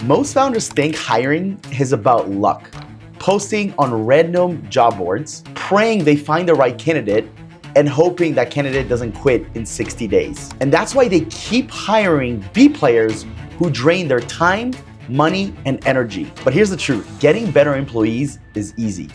Most founders think hiring is about luck, posting on random job boards, praying they find the right candidate, and hoping that candidate doesn't quit in 60 days. And that's why they keep hiring B players who drain their time, money, and energy. But here's the truth, getting better employees is easy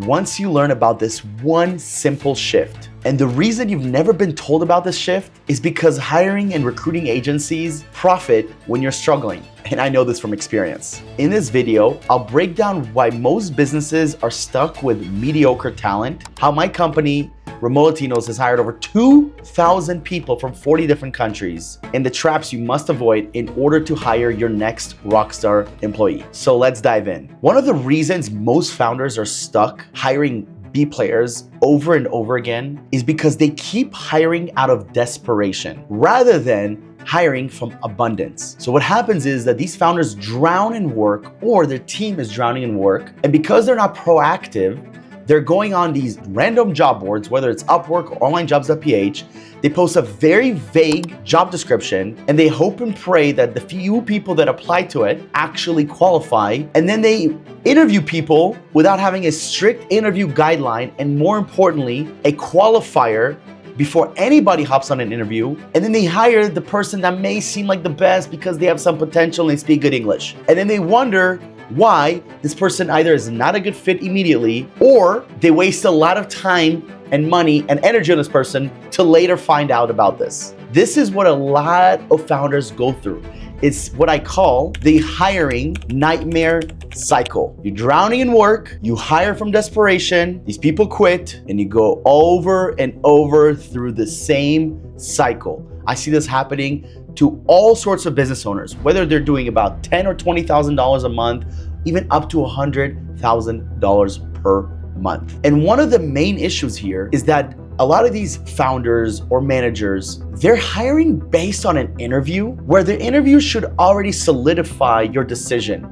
once you learn about this one simple shift. And the reason you've never been told about this shift is because hiring and recruiting agencies profit when you're struggling. And I know this from experience. In this video, I'll break down why most businesses are stuck with mediocre talent, how my company, Remote Latinos, has hired over 2,000 people from 40 different countries, and the traps you must avoid in order to hire your next rockstar employee. So let's dive in. One of the reasons most founders are stuck hiring B players over and over again is because they keep hiring out of desperation rather than hiring from abundance. So what happens is that these founders drown in work, or their team is drowning in work, and because they're not proactive, they're going on these random job boards, whether it's Upwork or onlinejobs.ph. They post a very vague job description and they hope and pray that the few people that apply to it actually qualify. And then they interview people without having a strict interview guideline, and more importantly, a qualifier before anybody hops on an interview. And then they hire the person that may seem like the best because they have some potential and they speak good English. And then they wonder why this person either is not a good fit immediately, or they waste a lot of time and money and energy on this person to later find out about this. This is what a lot of founders go through. It's what I call the hiring nightmare cycle. You're drowning in work, you hire from desperation, these people quit, and you go over and over through the same cycle. I see this happening to all sorts of business owners, whether they're doing about $10,000 or $20,000 a month, even up to $100,000 per month. And one of the main issues here is that a lot of these founders or managers, they're hiring based on an interview where the interview should already solidify your decision.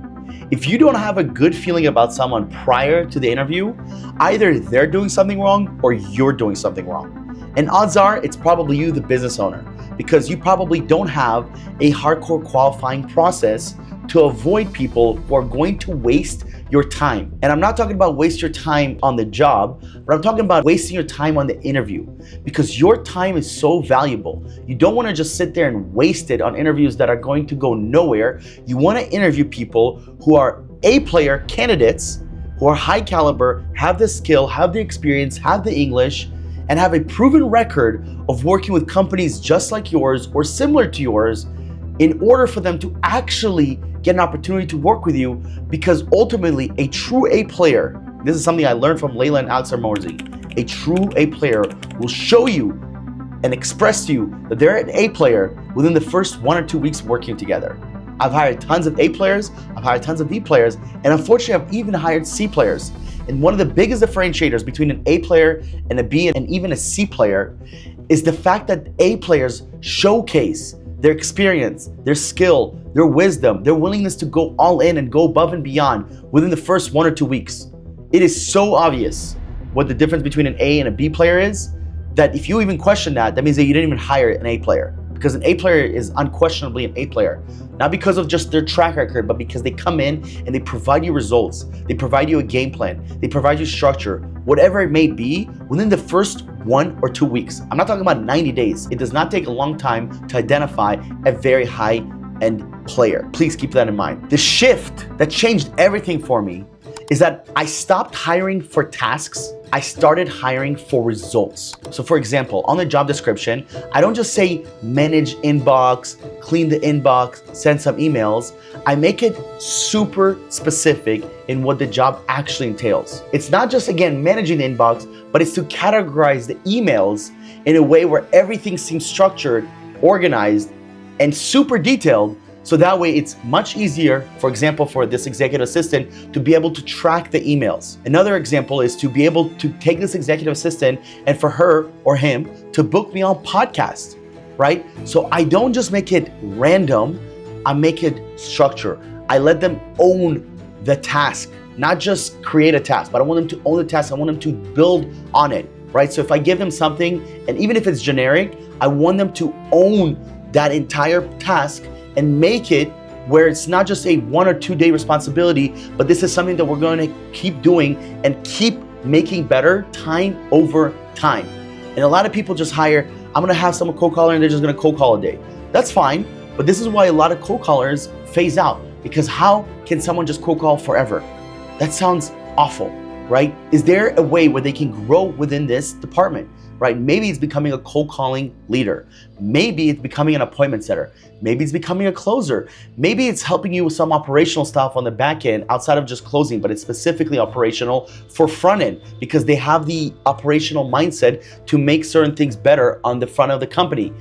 If you don't have a good feeling about someone prior to the interview, either they're doing something wrong or you're doing something wrong. And odds are it's probably you, the business owner, because you probably don't have a hardcore qualifying process to avoid people who are going to waste your time. And I'm not talking about waste your time on the job, but I'm talking about wasting your time on the interview, because your time is so valuable. You don't want to just sit there and waste it on interviews that are going to go nowhere. You want to interview people who are A-player candidates, who are high caliber, have the skill, have the experience, have the English, and have a proven record of working with companies just like yours or similar to yours, in order for them to actually get an opportunity to work with you. Because ultimately, a true A player, this is something I learned from Layla and Alex Armorzi, a true A player will show you and express to you that they're an A player within the first 1 or 2 weeks working together. I've hired tons of A players, I've hired tons of B players, and unfortunately I've even hired C players. And one of the biggest differentiators between an A player and a B and even a C player is the fact that A players showcase their experience, their skill, their wisdom, their willingness to go all in and go above and beyond within the first 1 or 2 weeks. It is so obvious what the difference between an A and a B player is, that if you even question that, that means that you didn't even hire an A player. Because an A player is unquestionably an A player. Not because of just their track record, but because they come in and they provide you results. They provide you a game plan. They provide you structure, whatever it may be, within the first 1 or 2 weeks. I'm not talking about 90 days. It does not take a long time to identify a very high-end player. Please keep that in mind. The shift that changed everything for me is that I stopped hiring for tasks. I started hiring for results. So for example, on the job description, I don't just say manage inbox, clean the inbox, send some emails. I make it super specific in what the job actually entails. It's not just, again, managing the inbox, but it's to categorize the emails in a way where everything seems structured, organized, and super detailed. So that way it's much easier, for example, for this executive assistant to be able to track the emails. Another example is to be able to take this executive assistant and for her or him to book me on podcasts, right? So I don't just make it random, I make it structure. I let them own the task, not just create a task, but I want them to own the task. I want them to build on it, right? So if I give them something, and even if it's generic, I want them to own that entire task and make it where it's not just a 1 or 2 day responsibility, but this is something that we're going to keep doing and keep making better time over time. And a lot of people just hire, I'm gonna have someone cold caller and they're just gonna cold call a day. That's fine, but this is why a lot of cold callers phase out, because how can someone just cold call forever? That sounds awful, right? Is there a way where they can grow within this department, right? Maybe it's becoming a cold calling leader. Maybe it's becoming an appointment setter. Maybe it's becoming a closer. Maybe it's helping you with some operational stuff on the back end outside of just closing, but it's specifically operational for front end because they have the operational mindset to make certain things better on the front of the company.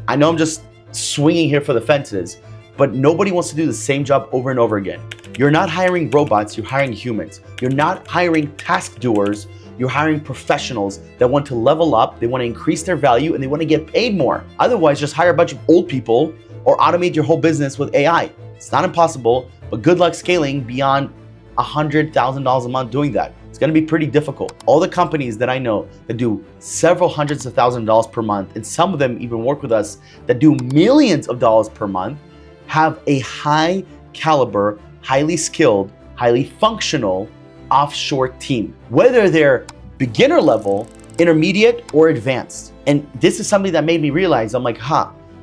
I know I'm just swinging here for the fences, but nobody wants to do the same job over and over again. You're not hiring robots, you're hiring humans. You're not hiring task doers, you're hiring professionals that want to level up, they want to increase their value, and they want to get paid more. Otherwise, just hire a bunch of old people or automate your whole business with AI. It's not impossible, but good luck scaling beyond $100,000 a month doing that. It's gonna be pretty difficult. All the companies that I know that do several hundreds of thousands of dollars per month, and some of them even work with us that do millions of dollars per month, have a high caliber, highly skilled, highly functional offshore team, whether they're beginner level, intermediate, or advanced. And this is something that made me realize, I'm like,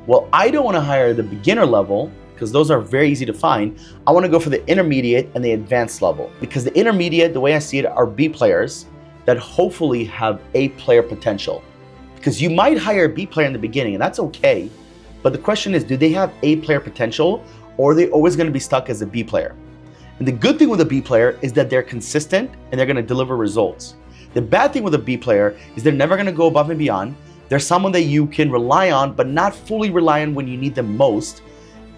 well, I don't wanna hire the beginner level because those are very easy to find. I wanna go for the intermediate and the advanced level because the intermediate, the way I see it, are B players that hopefully have A player potential. Because you might hire a B player in the beginning and that's okay, but the question is, do they have A player potential or are they always gonna be stuck as a B player? And the good thing with a B player is that they're consistent and they're gonna deliver results. The bad thing with a B player is they're never gonna go above and beyond. They're someone that you can rely on, but not fully rely on when you need them most.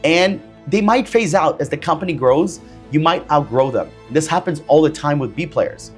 And they might phase out as the company grows. You might outgrow them. This happens all the time with B players.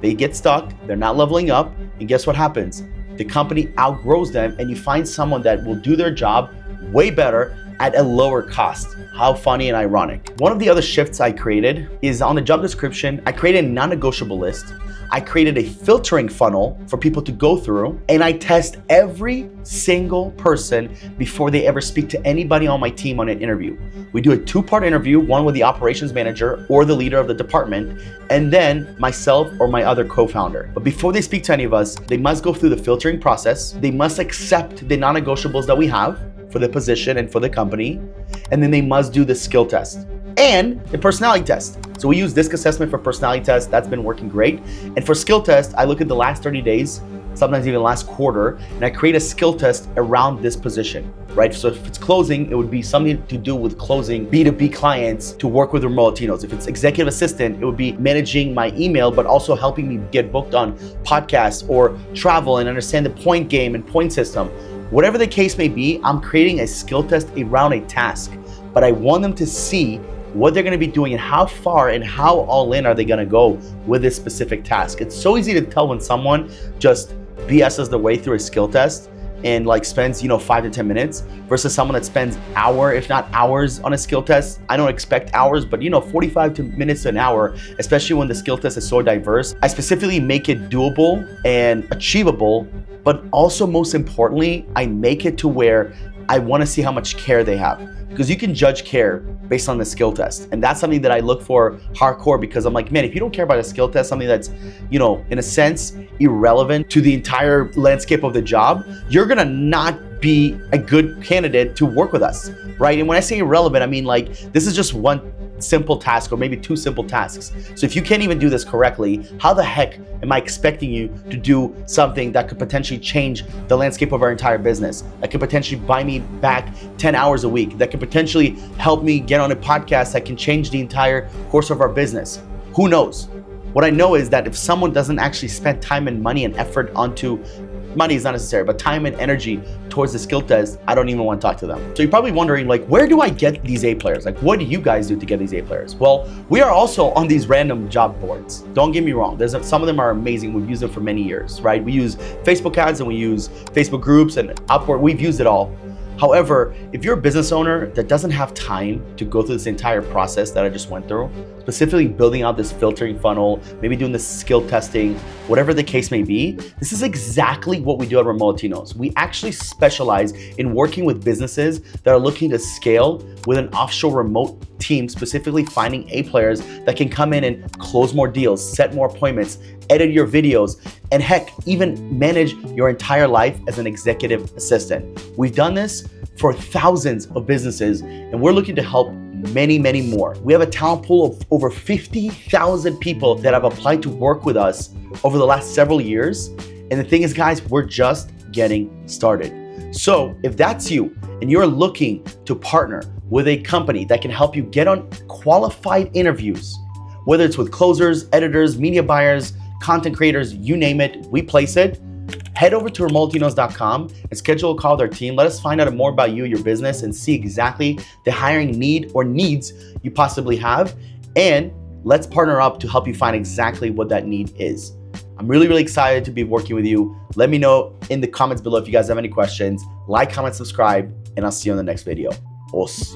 They get stuck, they're not leveling up, and guess what happens? The company outgrows them and you find someone that will do their job way better at a lower cost. How funny and ironic. One of the other shifts I created is on the job description, I created a non-negotiable list. I created a filtering funnel for people to go through, and I test every single person before they ever speak to anybody on my team on an interview. We do a 2-part interview, one with the operations manager or the leader of the department, and then myself or my other co-founder. But before they speak to any of us, they must go through the filtering process. They must accept the non-negotiables that we have for the position and for the company, and then they must do the skill test and the personality test. So we use DISC assessment for personality test. That's been working great. And for skill test, I look at the last 30 days, sometimes even last quarter, and I create a skill test around this position, right? So if it's closing, it would be something to do with closing B2B clients to work with remote Latinos. If it's executive assistant, it would be managing my email, but also helping me get booked on podcasts or travel and understand the point game and point system. Whatever the case may be, I'm creating a skill test around a task, but I want them to see what they're gonna be doing and how far and how all in are they gonna go with this specific task. It's so easy to tell when someone just BS's their way through a skill test and like spends 5 to 10 minutes versus someone that spends hour, if not hours on a skill test. I don't expect hours, but 45 minutes to an hour, especially when the skill test is so diverse. I specifically make it doable and achievable, but also most importantly, I make it to where I wanna see how much care they have. Because you can judge care based on the skill test. And that's something that I look for hardcore because I'm like, man, if you don't care about a skill test, something that's, in a sense, irrelevant to the entire landscape of the job, you're gonna not be a good candidate to work with us, right? And when I say irrelevant, I mean like, this is just one simple task or maybe 2 simple tasks. So if you can't even do this correctly, how the heck am I expecting you to do something that could potentially change the landscape of our entire business? That could potentially buy me back 10 hours a week. That could potentially help me get on a podcast that can change the entire course of our business. Who knows? What I know is that if someone doesn't actually spend time and money and effort onto, money is not necessary, but time and energy towards the skill test, I don't even want to talk to them. So you're probably wondering, like, where do I get these A players? Like, what do you guys do to get these A players? Well, we are also on these random job boards. Don't get me wrong. Some of them are amazing. We've used them for many years, right? We use Facebook ads and we use Facebook groups and Upwork. We've used it all. However, if you're a business owner that doesn't have time to go through this entire process that I just went through, specifically building out this filtering funnel, maybe doing this skill testing, whatever the case may be, this is exactly what we do at Remote Latinos. We actually specialize in working with businesses that are looking to scale with an offshore remote team, specifically finding A players that can come in and close more deals, set more appointments, edit your videos, and heck, even manage your entire life as an executive assistant. We've done this for thousands of businesses, and we're looking to help many, many more. We have a talent pool of over 50,000 people that have applied to work with us over the last several years. And the thing is, guys, we're just getting started. So if that's you and you're looking to partner with a company that can help you get on qualified interviews, whether it's with closers, editors, media buyers, content creators, you name it, we place it. Head over to remotelatinos.com and schedule a call with our team. Let us find out more about you, your business, and see exactly the hiring need or needs you possibly have. And let's partner up to help you find exactly what that need is. I'm really, really excited to be working with you. Let me know in the comments below if you guys have any questions. Like, comment, subscribe, and I'll see you on the next video. Os.